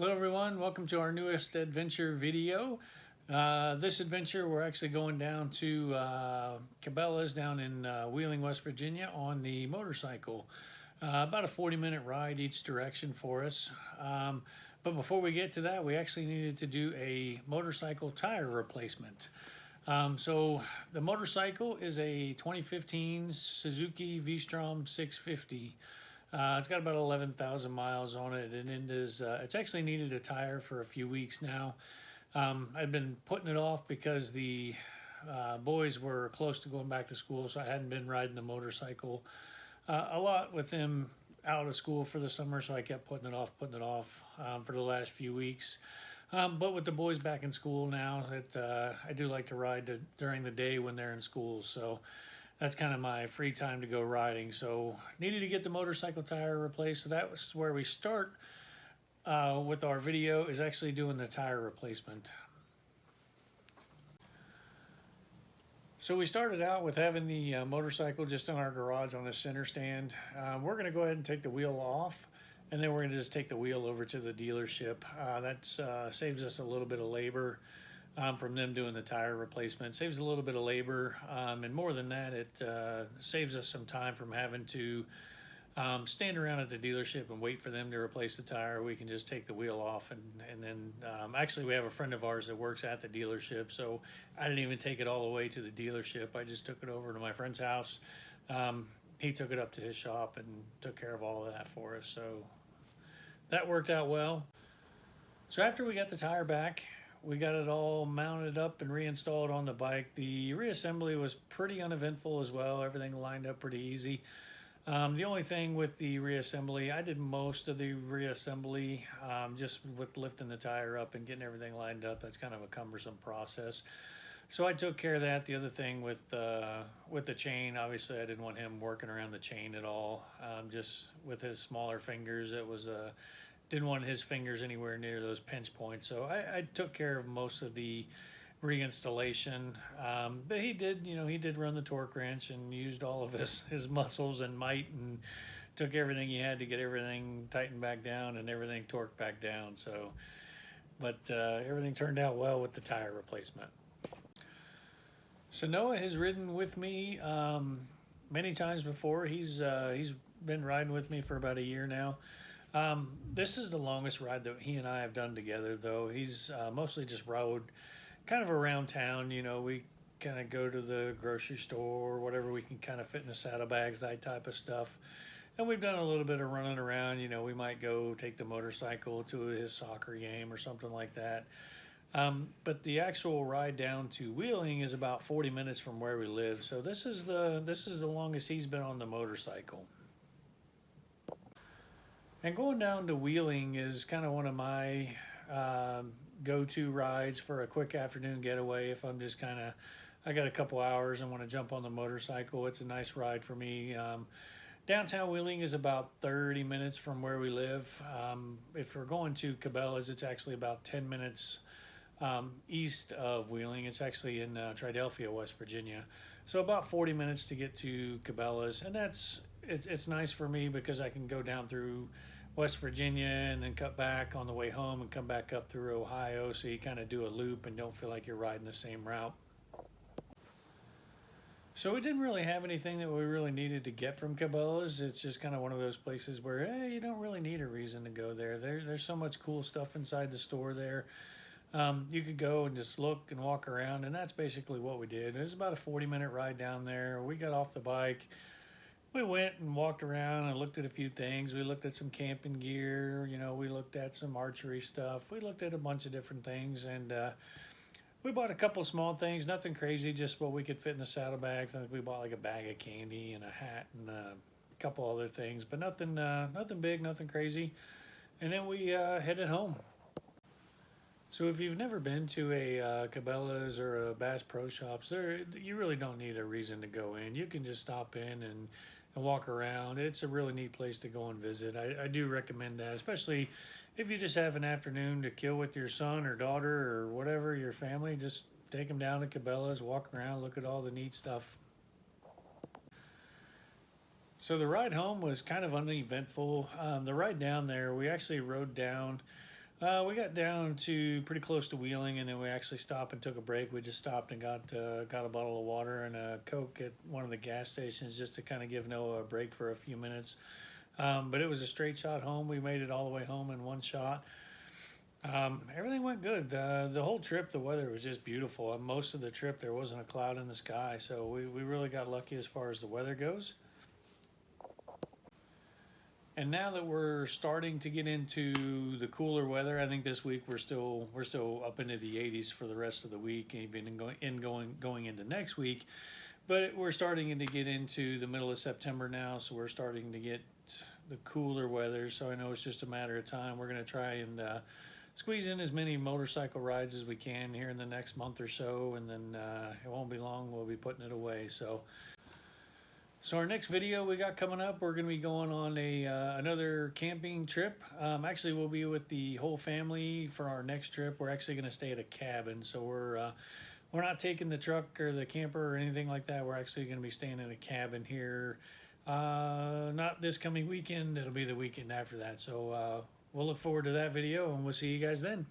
Hello everyone, welcome to our newest adventure video. This adventure we're actually going down to Cabela's down in Wheeling, West Virginia on the motorcycle. About a 40-minute ride each direction for us. But before we get to that, we actually needed to do a motorcycle tire replacement. So the motorcycle is a 2015 Suzuki V-strom 650. It's got about 11,000 miles on it, and it's actually needed a tire for a few weeks now. I've been putting it off because the boys were close to going back to school, so I hadn't been riding the motorcycle a lot with them out of school for the summer, so I kept putting it off for the last few weeks. But with the boys back in school now, I do like to ride during the day when they're in school, so that's kind of my free time to go riding. So needed to get the motorcycle tire replaced. So that was where we start with our video, is actually doing the tire replacement. So we started out with having the motorcycle just in our garage on the center stand. We're going to go ahead and take the wheel off, and then we're going to just take the wheel over to the dealership. That saves us a little bit of labor. From them doing the tire replacement. Saves a little bit of labor, and more than that, it saves us some time from having to stand around at the dealership and wait for them to replace the tire. We can just take the wheel off, and then actually we have a friend of ours that works at the dealership, so I didn't even take it all the way to the dealership. I just took it over to my friend's house. He took it up to his shop and took care of all of that for us, so that worked out well. So after we got the tire back, we got it all mounted up and reinstalled on the bike. The reassembly was pretty uneventful as well. Everything lined up pretty easy. The only thing with the reassembly, I did most of the reassembly just with lifting the tire up and getting everything lined up. That's kind of a cumbersome process. So I took care of that. The other thing with the chain, obviously I didn't want him working around the chain at all. Just with his smaller fingers, it was didn't want his fingers anywhere near those pinch points, so I took care of most of the reinstallation. But he did run the torque wrench and used all of his muscles and might, and took everything he had to get everything tightened back down and everything torqued back down. So, but everything turned out well with the tire replacement. So Noah has ridden with me many times before. He's been riding with me for about a year now. This is the longest ride that he and I have done together, though. He's mostly just rode kind of around town. You know, we kind of go to the grocery store, or whatever we can kind of fit in the saddlebags, that type of stuff. And we've done a little bit of running around. You know, we might go take the motorcycle to his soccer game or something like that. But the actual ride down to Wheeling is about 40 minutes from where we live. So this is the longest he's been on the motorcycle. And going down to Wheeling is kind of one of my go-to rides for a quick afternoon getaway. If I'm just I got a couple hours and want to jump on the motorcycle, it's a nice ride for me. Downtown Wheeling is about 30 minutes from where we live. If we're going to Cabela's, it's actually about 10 minutes east of Wheeling. It's actually in Triadelphia, West Virginia. So about 40 minutes to get to Cabela's, and it's nice for me because I can go down through West Virginia and then cut back on the way home and come back up through Ohio, so you kind of do a loop and don't feel like you're riding the same route. So we didn't really have anything that we really needed to get from Cabela's. It's just kind of one of those places where, hey, you don't really need a reason to go there. There's so much cool stuff inside the store there. You could go and just look and walk around, and that's basically what we did. It was about a 40-minute ride down there. We got off the bike. We went and walked around and looked at a few things. We looked at some camping gear. You know, we looked at some archery stuff. We looked at a bunch of different things, and we bought a couple small things, nothing crazy, just what we could fit in the saddlebags. I think we bought like a bag of candy and a hat and a couple other things, but nothing big, nothing crazy. And then we headed home. So if you've never been to a Cabela's or a Bass Pro Shops, you really don't need a reason to go in. You can just stop in and walk around. It's a really neat place to go and visit. I do recommend that, especially if you just have an afternoon to kill with your son or daughter or whatever, your family. Just take them down to Cabela's, walk around, look at all the neat stuff. So the ride home was kind of uneventful. The ride down there, we actually rode down We got down to pretty close to Wheeling, and then we actually stopped and took a break. We just stopped and got a bottle of water and a Coke at one of the gas stations just to kind of give Noah a break for a few minutes. But it was a straight shot home. We made it all the way home in one shot. Everything went good. The whole trip, the weather was just beautiful. Most of the trip, there wasn't a cloud in the sky, so we really got lucky as far as the weather goes. And now that we're starting to get into the cooler weather, I think this week we're still up into the 80s for the rest of the week, even going into next week. But we're starting to get into the middle of September now, so we're starting to get the cooler weather. So I know it's just a matter of time. We're going to try and squeeze in as many motorcycle rides as we can here in the next month or so, and then it won't be long. We'll be putting it away. So our next video we got coming up, we're going to be going on another camping trip. Actually, we'll be with the whole family for our next trip. We're actually going to stay at a cabin, so we're not taking the truck or the camper or anything like that. We're actually going to be staying in a cabin here. Not this coming weekend. It'll be the weekend after that. So we'll look forward to that video, and we'll see you guys then.